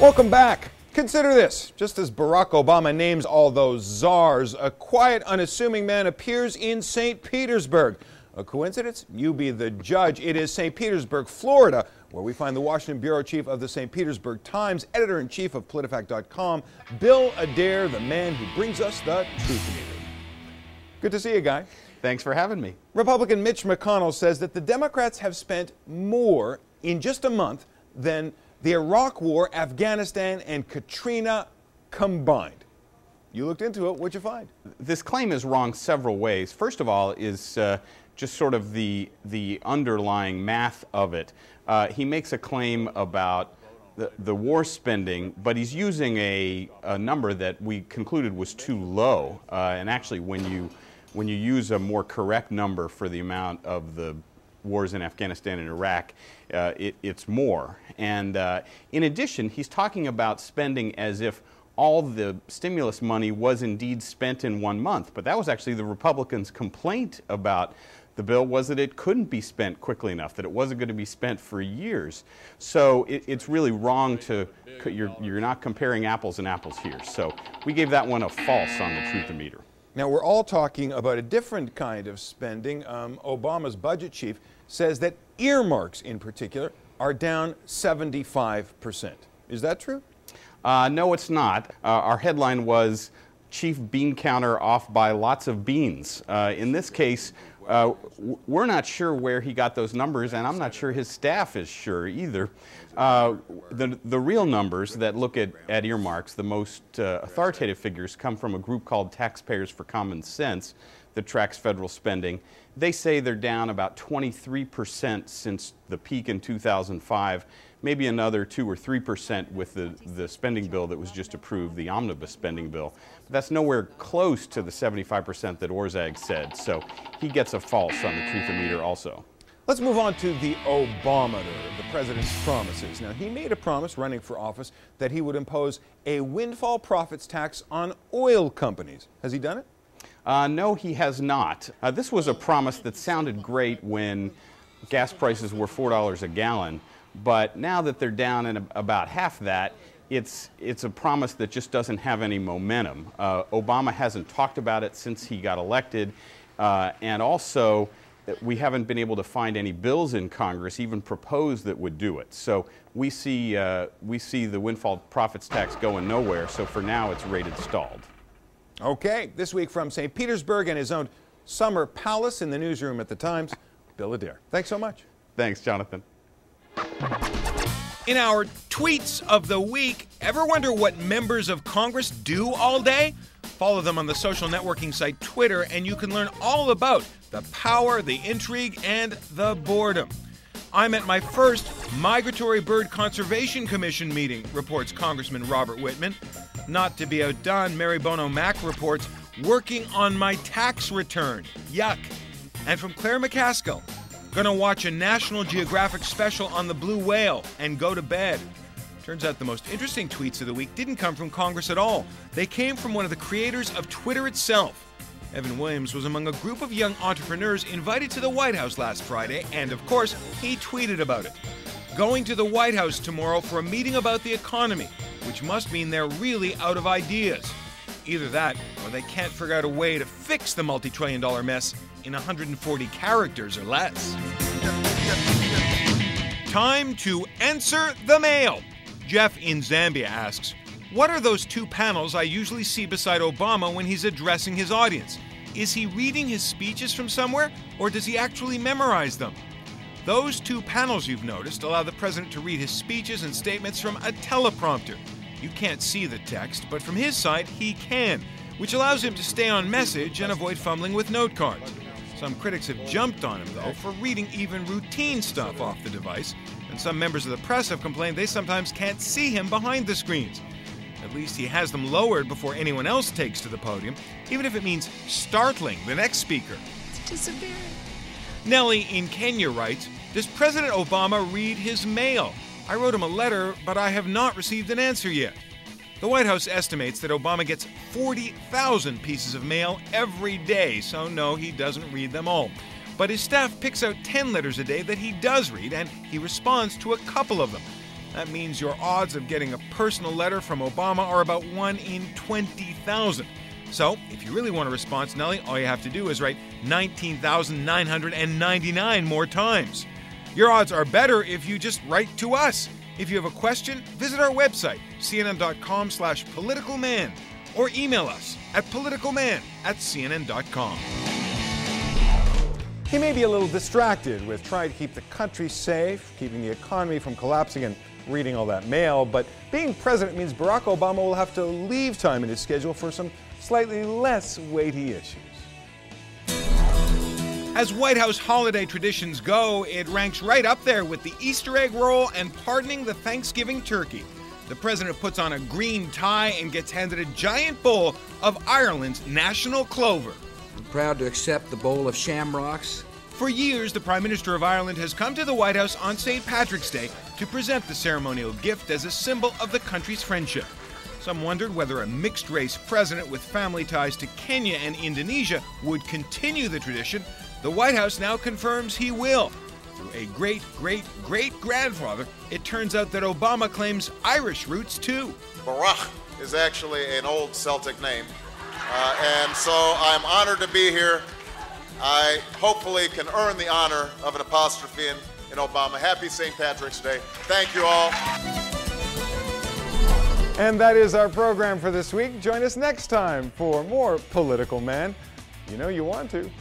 Welcome back. Consider this. Just as Barack Obama names all those czars, a quiet, unassuming man appears in St. Petersburg. A coincidence? You be the judge. It is St. Petersburg, Florida, where we find the Washington bureau chief of the St. Petersburg Times, editor-in-chief of PolitiFact.com, Bill Adair, the man who brings us the truth meter. Good to see you, Guy. Thanks for having me. Republican Mitch McConnell says that the Democrats have spent more in just a month than the Iraq War, Afghanistan, and Katrina combined. You looked into it. What'd you find? This claim is wrong several ways. First of all is just sort of the underlying math of it. He makes a claim about the war spending, but he's using a number that we concluded was too low. And actually, when you use a more correct number for the amount of the wars in Afghanistan and Iraq, it's more. And in addition, he's talking about spending as if all the stimulus money was indeed spent in 1 month. But that was actually the Republicans' complaint about the bill, was that it couldn't be spent quickly enough, that it wasn't going to be spent for years. So it's really wrong to, you're not comparing apples and apples here. So we gave that one a false on the truth-o-meter. Now, we're all talking about a different kind of spending. Obama's budget chief says that earmarks, in particular, are down 75%. Is that true? No, it's not. Our headline was, Chief Bean Counter off by lots of beans. In this case, we're not sure where he got those numbers, and I'm not sure his staff is sure either. The real numbers that look at earmarks, the most authoritative figures, come from a group called Taxpayers for Common Sense that tracks federal spending. They say they're down about 23% since the peak in 2005, maybe another 2 or 3% with the spending bill that was just approved, the omnibus spending bill. But that's nowhere close to the 75% that Orszag said, so he gets a false on the truth-o-meter also. Let's move on to the Obameter, the president's promises. Now, he made a promise running for office that he would impose a windfall profits tax on oil companies. Has he done it? No, he has not. This was a promise that sounded great when gas prices were $4 a gallon, but now that they're down in about half that, it's a promise that just doesn't have any momentum. Obama hasn't talked about it since he got elected, and also we haven't been able to find any bills in Congress even proposed that would do it. So we see the windfall profits tax going nowhere, so for now it's rated stalled. Okay, this week from St. Petersburg and his own summer palace in the newsroom at the Times, Bill Adair. Thanks so much. Thanks, Jonathan. In our tweets of the week, ever wonder what members of Congress do all day? Follow them on the social networking site Twitter, and you can learn all about the power, the intrigue, and the boredom. I'm at my first Migratory Bird Conservation Commission meeting, reports Congressman Robert Whitman. Not to be outdone, Mary Bono Mack reports, working on my tax return. Yuck. And from Claire McCaskill, gonna watch a National Geographic special on the blue whale and go to bed. Turns out the most interesting tweets of the week didn't come from Congress at all. They came from one of the creators of Twitter itself. Evan Williams was among a group of young entrepreneurs invited to the White House last Friday, and of course, he tweeted about it. Going to the White House tomorrow for a meeting about the economy, which must mean they're really out of ideas. Either that, or they can't figure out a way to fix the multi-trillion-dollar mess in 140 characters or less. Time to answer the mail. Jeff in Zambia asks, what are those two panels I usually see beside Obama when he's addressing his audience? Is he reading his speeches from somewhere, or does he actually memorize them? Those two panels you've noticed allow the president to read his speeches and statements from a teleprompter. You can't see the text, but from his side, he can, which allows him to stay on message and avoid fumbling with note cards. Some critics have jumped on him, though, for reading even routine stuff off the device, and some members of the press have complained they sometimes can't see him behind the screens. At least he has them lowered before anyone else takes to the podium, even if it means startling the next speaker. It's disappearing. Nellie in Kenya writes, does President Obama read his mail? I wrote him a letter, but I have not received an answer yet. The White House estimates that Obama gets 40,000 pieces of mail every day, so no, he doesn't read them all. But his staff picks out 10 letters a day that he does read, and he responds to a couple of them. That means your odds of getting a personal letter from Obama are about 1 in 20,000. So, if you really want a response, Nellie, all you have to do is write 19,999 more times. Your odds are better if you just write to us. If you have a question, visit our website, cnn.com/politicalman, or email us at politicalman@cnn.com. He may be a little distracted with trying to keep the country safe, keeping the economy from collapsing, and reading all that mail, but being president means Barack Obama will have to leave time in his schedule for some slightly less weighty issues. As White House holiday traditions go, it ranks right up there with the Easter egg roll and pardoning the Thanksgiving turkey. The president puts on a green tie and gets handed a giant bowl of Ireland's national clover. I'm proud to accept the bowl of shamrocks. For years, the Prime Minister of Ireland has come to the White House on St. Patrick's Day to present the ceremonial gift as a symbol of the country's friendship. Some wondered whether a mixed-race president with family ties to Kenya and Indonesia would continue the tradition. The White House now confirms he will. Through a great-great-great-grandfather, it turns out that Obama claims Irish roots too. Barack is actually an old Celtic name, and so I'm honored to be here. I hopefully can earn the honor of an apostrophe in Obama. Happy St. Patrick's Day. Thank you all. And that is our program for this week. Join us next time for more Political Man. You know you want to.